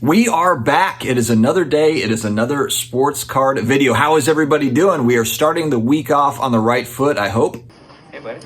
We are back. It is another day. It is another sports card video. How is everybody doing? We are starting the week off on the right foot, I hope. Hey, buddy.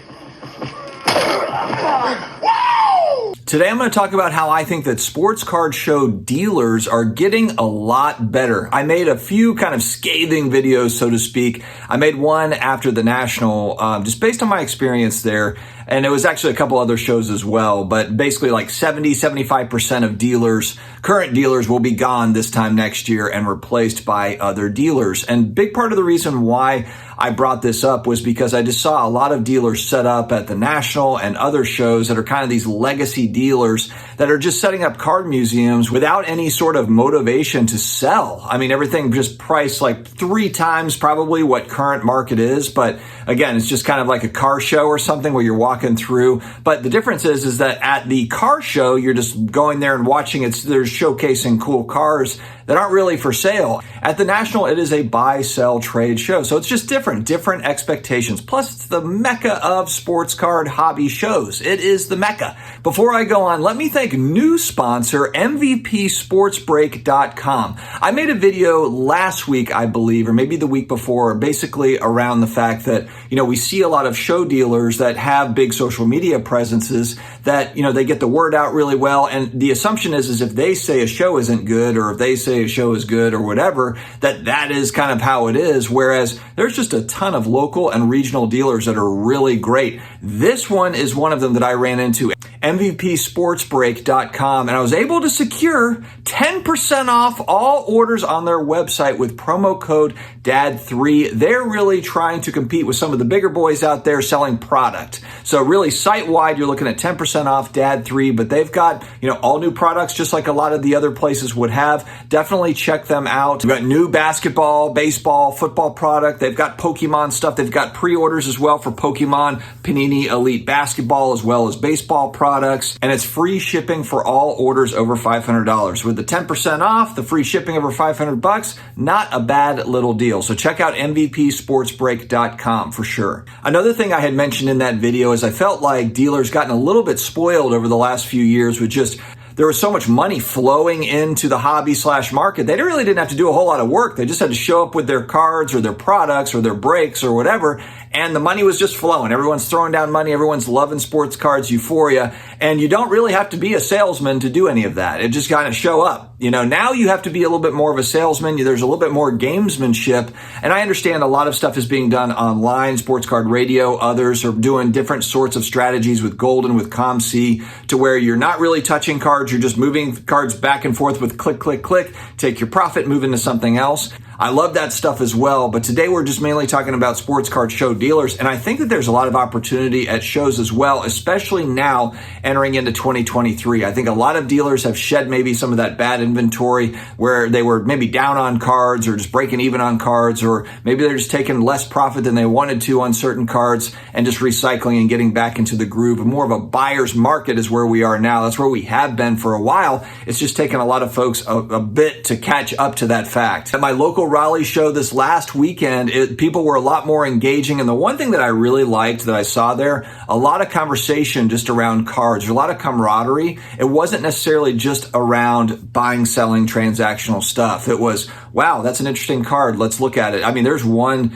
Today I'm going to talk about how I think that sports card show dealers are getting a lot better. I made a few kind of scathing videos, so to speak. I made one after the National, just based on my experience there. And it was actually a couple other shows as well, but basically like 75% of dealers, current dealers, will be gone this time next year and replaced by other dealers. And big part of the reason why I brought this up was because I just saw a lot of dealers set up at the National and other shows that are kind of these legacy dealers that are just setting up card museums without any sort of motivation to sell. I mean, everything just priced like 3 times probably what current market is. But again, it's just kind of like a car show or something where you're walking through. But the difference is that at the car show, you're just going there and watching it. They're showcasing cool cars that aren't really for sale. At the National, it is a buy, sell, trade show. So it's just different expectations. Plus, it's the mecca of sports card hobby shows. It is the mecca. Before I go on, let me thank new sponsor, MVPSportsBreak.com. I made a video last week, I believe, or maybe the week before, basically around the fact that, we see a lot of show dealers that have big social media presences that, they get the word out really well. And the assumption is if they say a show isn't good, or if they say a show is good or whatever, that is kind of how it is. Whereas there's just a ton of local and regional dealers that are really great. This one is one of them that I ran into, MVPSportsBreak.com, and I was able to secure 10% off all orders on their website with promo code DAD3. They're really trying to compete with some of the bigger boys out there selling product. So really site-wide, you're looking at 10% off DAD3, but they've got, all new products just like a lot of the other places would have. Definitely check them out. We've got new basketball, baseball, football product. They've got Pokemon stuff. They've got pre-orders as well for Pokemon, Panini Elite Basketball, as well as baseball products. And it's free shipping for all orders over $500. With the 10% off, the free shipping over $500, not a bad little deal. So check out MVPSportsBreak.com for sure. Another thing I had mentioned in that video is I felt like dealers gotten a little bit spoiled over the last few years with just there was so much money flowing into the hobby/market. They really didn't have to do a whole lot of work. They just had to show up with their cards or their products or their breaks or whatever, and the money was just flowing. Everyone's throwing down money. Everyone's loving sports cards euphoria, and you don't really have to be a salesman to do any of that. It just kind of show up. Now you have to be a little bit more of a salesman. There's a little bit more gamesmanship, and I understand a lot of stuff is being done online, Sports Card Radio. Others are doing different sorts of strategies with Golden, with ComC, to where you're not really touching cards. You're just moving cards back and forth with click, click, click, take your profit, move into something else. I love that stuff as well, but today we're just mainly talking about sports card show dealers, and I think that there's a lot of opportunity at shows as well, especially now entering into 2023. I think a lot of dealers have shed maybe some of that bad inventory where they were maybe down on cards or just breaking even on cards, or maybe they're just taking less profit than they wanted to on certain cards and just recycling and getting back into the groove. More of a buyer's market is where we are now. That's where we have been for a while. It's just taken a lot of folks a bit to catch up to that fact. At my local Raleigh show this last weekend, people were a lot more engaging. And the one thing that I really liked that I saw there, a lot of conversation just around cards, a lot of camaraderie. It wasn't necessarily just around buying, selling, transactional stuff. It was, wow, that's an interesting card. Let's look at it. I mean, there was one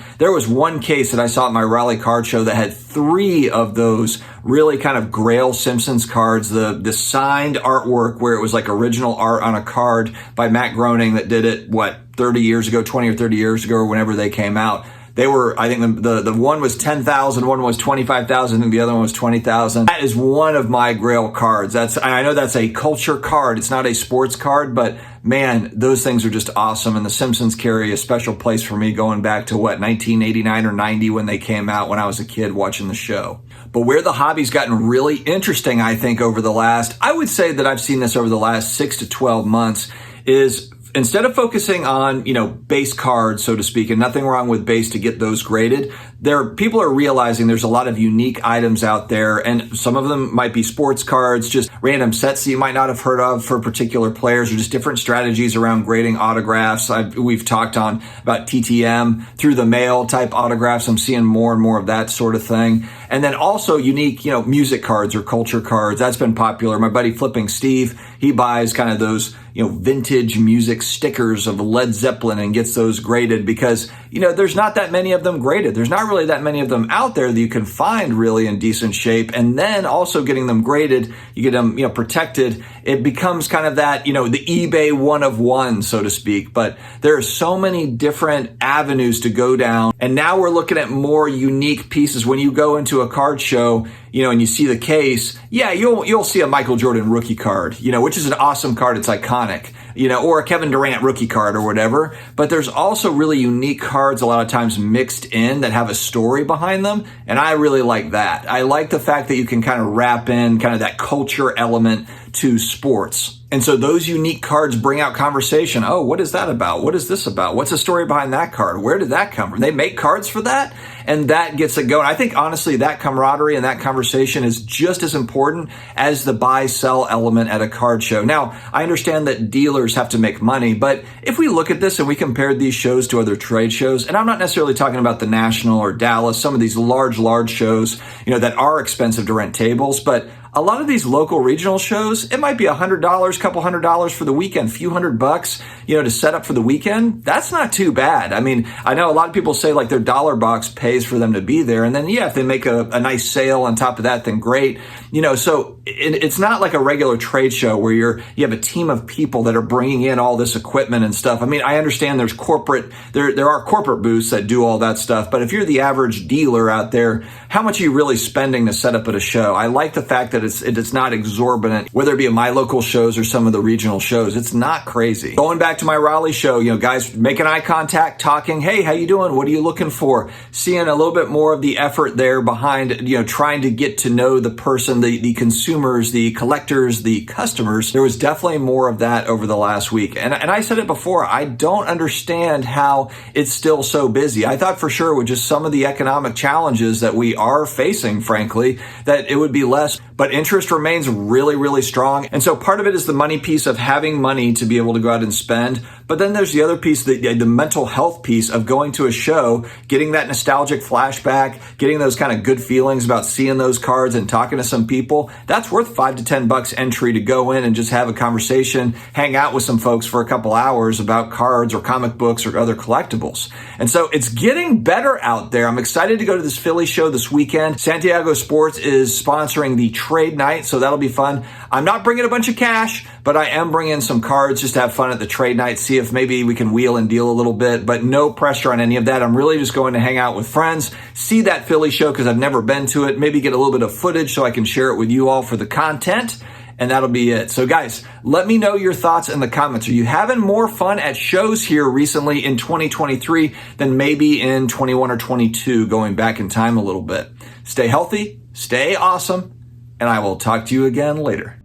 case that I saw at my Raleigh card show that had 3 of those really kind of Grail Simpsons cards, the signed artwork where it was like original art on a card by Matt Groening that did it, 20 or 30 years ago, or whenever they came out. They were, I think the one was 10,000, one was 25,000, and the other one was 20,000. That is one of my Grail cards. I know that's a culture card. It's not a sports card, but man, those things are just awesome. And the Simpsons carry a special place for me going back to 1989 or 90 when they came out, when I was a kid watching the show. But where the hobby's gotten really interesting, I think, I would say that I've seen this over the last 6 to 12 months, is instead of focusing on, base cards, so to speak, and nothing wrong with base to get those graded, people are realizing there's a lot of unique items out there, and some of them might be sports cards, just random sets that you might not have heard of for particular players, or just different strategies around grading autographs. We've talked about TTM, through the mail type autographs. I'm seeing more and more of that sort of thing. And then also unique, music cards or culture cards. That's been popular. My buddy Flipping Steve, he buys kind of those, vintage music stickers of Led Zeppelin and gets those graded because, there's not that many of them graded. There's not really that many of them out there that you can find really in decent shape. And then also getting them graded, you get them, protected. It becomes kind of that, the eBay one of one, so to speak. But there are so many different avenues to go down. And now we're looking at more unique pieces. When you go into a card show, and you see the case, you'll see a Michael Jordan rookie card, which is an awesome card. It's iconic, or a Kevin Durant rookie card or whatever. But there's also really unique cards a lot of times mixed in that have a story behind them. And I really like that. I like the fact that you can kind of wrap in kind of that culture element to sports. And so those unique cards bring out conversation. Oh, what is that about? What is this about? What's the story behind that card? Where did that come from? They make cards for that? And that gets it going. I think honestly, that camaraderie and that conversation is just as important as the buy-sell element at a card show. Now, I understand that dealers have to make money, but if we look at this and we compare these shows to other trade shows, and I'm not necessarily talking about the National or Dallas, some of these large shows, that are expensive to rent tables, but a lot of these local regional shows, it might be $100, couple $100 for the weekend, few $100, to set up for the weekend. That's not too bad. I mean, I know a lot of people say like their dollar box pays for them to be there. And then, if they make a nice sale on top of that, then great. So it's not like a regular trade show where you have a team of people that are bringing in all this equipment and stuff. I mean, I understand there are corporate booths that do all that stuff. But if you're the average dealer out there, how much are you really spending to set up at a show? I like the fact that it's not exorbitant, whether it be at my local shows or some of the regional shows. It's not crazy. Going back to my Raleigh show, guys making eye contact, talking, hey, how you doing? What are you looking for? Seeing a little bit more of the effort there behind, trying to get to know the person, the consumers, the collectors, the customers. There was definitely more of that over the last week. And I said it before, I don't understand how it's still so busy. I thought for sure with just some of the economic challenges that we are facing, frankly, that it would be less. But interest remains really, really strong. And so part of it is the money piece of having money to be able to go out and spend. But then there's the other piece, the mental health piece of going to a show, getting that nostalgic flashback, getting those kind of good feelings about seeing those cards and talking to some people. That's worth $5 to $10 entry to go in and just have a conversation, hang out with some folks for a couple hours about cards or comic books or other collectibles. And so it's getting better out there. I'm excited to go to this Philly show this weekend. Santiago Sports is sponsoring the trade night, so that'll be fun. I'm not bringing a bunch of cash, but I am bringing some cards just to have fun at the trade night, see if maybe we can wheel and deal a little bit, but no pressure on any of that. I'm really just going to hang out with friends, see that Philly show because I've never been to it, maybe get a little bit of footage so I can share it with you all for the content. And that'll be it. So guys, let me know your thoughts in the comments. Are you having more fun at shows here recently in 2023 than maybe in 21 or 22, going back in time a little bit? Stay healthy, stay awesome, and I will talk to you again later.